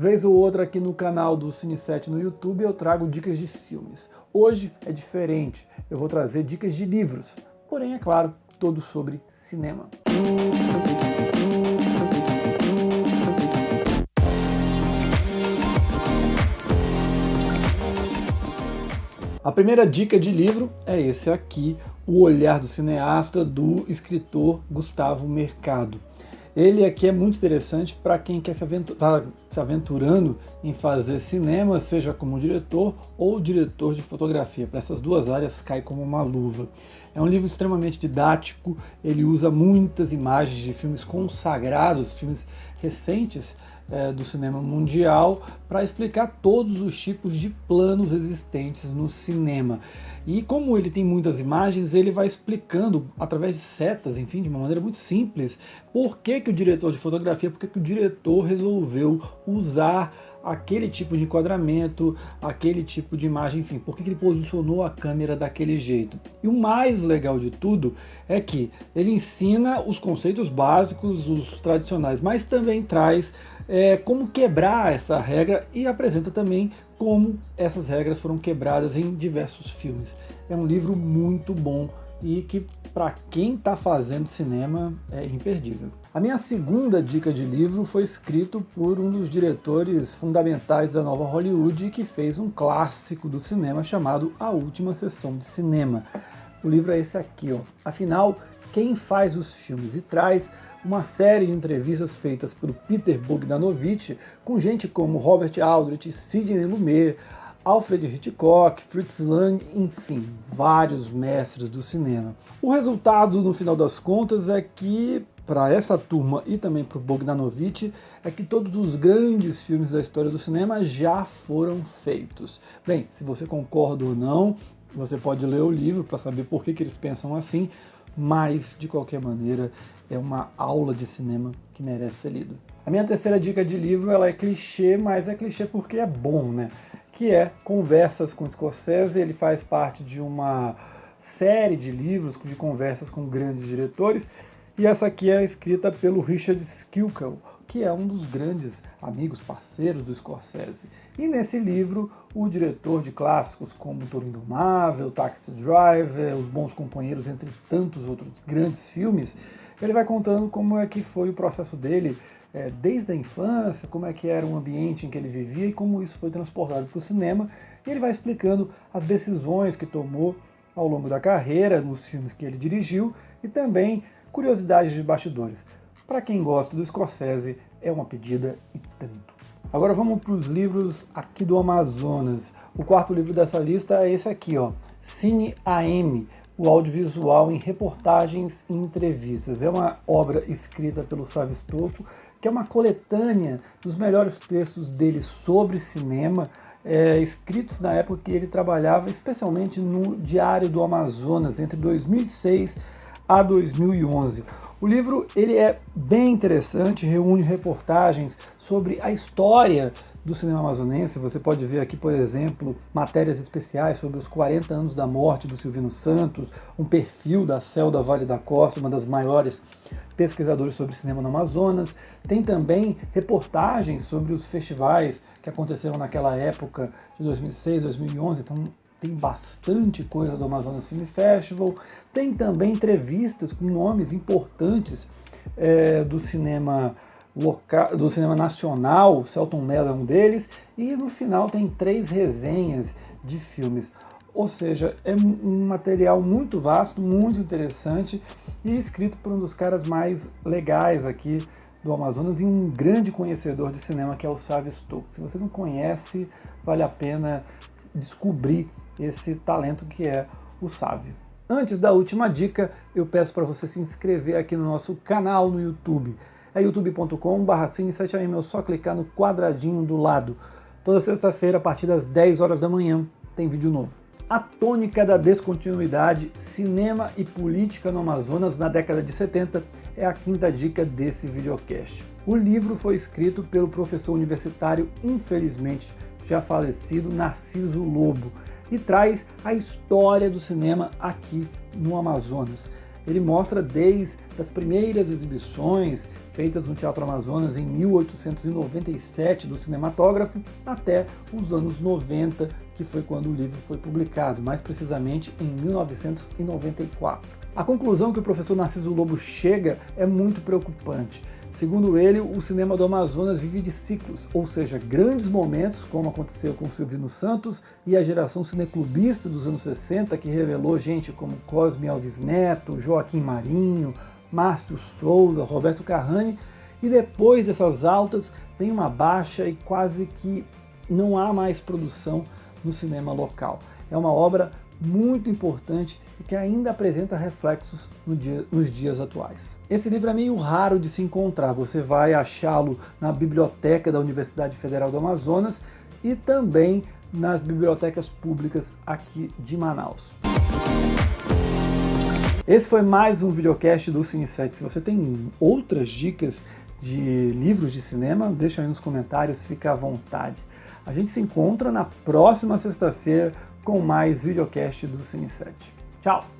Vez ou outra aqui no canal do Cine7 no YouTube eu trago dicas de filmes. Hoje é diferente, eu vou trazer dicas de livros, porém, é claro, todos sobre cinema. A primeira dica de livro é esse aqui, O Olhar do Cineasta, do escritor Gustavo Mercado. Ele aqui é muito interessante para quem quer se aventurando em fazer cinema, seja como diretor ou diretor de fotografia. Para essas duas áreas cai como uma luva. É um livro extremamente didático, ele usa muitas imagens de filmes consagrados, filmes recentes do cinema mundial, para explicar todos os tipos de planos existentes no cinema. E como ele tem muitas imagens, ele vai explicando, através de setas, enfim, de uma maneira muito simples, por que o diretor de fotografia, por que o diretor resolveu usar aquele tipo de enquadramento, aquele tipo de imagem, enfim, por que ele posicionou a câmera daquele jeito. E o mais legal de tudo é que ele ensina os conceitos básicos, os tradicionais, mas também traz como quebrar essa regra e apresenta também como essas regras foram quebradas em diversos filmes. É um livro muito bom e que, para quem está fazendo cinema, é imperdível. A minha segunda dica de livro foi escrito por um dos diretores fundamentais da nova Hollywood e que fez um clássico do cinema chamado A Última Sessão de Cinema. O livro é esse aqui, ó. Afinal, quem faz os filmes? E traz uma série de entrevistas feitas por Peter Bogdanovich com gente como Robert Aldrich, Sidney Lumet, Alfred Hitchcock, Fritz Lang, enfim, vários mestres do cinema. O resultado, no final das contas, é que, para essa turma e também para o Bogdanovich, é que todos os grandes filmes da história do cinema já foram feitos. Bem, se você concorda ou não, você pode ler o livro para saber por que eles pensam assim, mas, de qualquer maneira, é uma aula de cinema que merece ser lido. A minha terceira dica de livro, ela é clichê, mas é clichê porque é bom, né? Que é Conversas com Scorsese. Ele faz parte de uma série de livros de conversas com grandes diretores, e essa aqui é escrita pelo Richard Skilkel, que é um dos grandes amigos, parceiros do Scorsese. E nesse livro, o diretor de clássicos como Toro Indomável, Taxi Driver, Os Bons Companheiros, entre tantos outros grandes filmes, ele vai contando como é que foi o processo dele desde a infância, como é que era o ambiente em que ele vivia e como isso foi transportado para o cinema. E ele vai explicando as decisões que tomou ao longo da carreira, nos filmes que ele dirigiu, e também curiosidades de bastidores. Para quem gosta do Scorsese, é uma pedida e tanto. Agora vamos para os livros aqui do Amazonas. O quarto livro dessa lista é esse aqui, ó, Cine AM, o audiovisual em reportagens e entrevistas. É uma obra escrita pelo Sávio Stocco, que é uma coletânea dos melhores textos dele sobre cinema, escritos na época que ele trabalhava especialmente no Diário do Amazonas, entre 2006 a 2011. O livro ele é bem interessante, reúne reportagens sobre a história do cinema amazonense. Você pode ver aqui, por exemplo, matérias especiais sobre os 40 anos da morte do Silvino Santos, um perfil da Celda Vale da Costa, uma das maiores pesquisadores sobre cinema no Amazonas. Tem também reportagens sobre os festivais que aconteceram naquela época de 2006, 2011, então tem bastante coisa do Amazonas Film Festival. Tem também entrevistas com nomes importantes do cinema local, do cinema nacional. Selton Mello é um deles, e no final tem 3 resenhas de filmes. Ou seja, é um material muito vasto, muito interessante e escrito por um dos caras mais legais aqui do Amazonas e um grande conhecedor de cinema, que é o Sávio Stocco. Se você não conhece, vale a pena descobrir esse talento que é o Sávio. Antes da última dica, eu peço para você se inscrever aqui no nosso canal no YouTube. É youtube.com/cine7am, é só clicar no quadradinho do lado. Toda sexta-feira, a partir das 10 horas da manhã, tem vídeo novo. A tônica da descontinuidade, cinema e política no Amazonas na década de 70 é a quinta dica desse videocast. O livro foi escrito pelo professor universitário, infelizmente já falecido, Narciso Lobo, e traz a história do cinema aqui no Amazonas. Ele mostra desde as primeiras exibições feitas no Teatro Amazonas em 1897 do cinematógrafo até os anos 90, que foi quando o livro foi publicado, mais precisamente em 1994. A conclusão que o professor Narciso Lobo chega é muito preocupante. Segundo ele, o cinema do Amazonas vive de ciclos, ou seja, grandes momentos, como aconteceu com Silvino Santos e a geração cineclubista dos anos 60, que revelou gente como Cosme Alves Neto, Joaquim Marinho, Márcio Souza, Roberto Carrani, e depois dessas altas vem uma baixa e quase que não há mais produção no cinema local. É uma obra muito importante e que ainda apresenta reflexos nos dias atuais. Esse livro é meio raro de se encontrar, você vai achá-lo na biblioteca da Universidade Federal do Amazonas e também nas bibliotecas públicas aqui de Manaus. Esse foi mais um videocast do Cine7. Se você tem outras dicas de livros de cinema, deixa aí nos comentários, fica à vontade. A gente se encontra na próxima sexta-feira com mais videocast do Cine7. Tchau!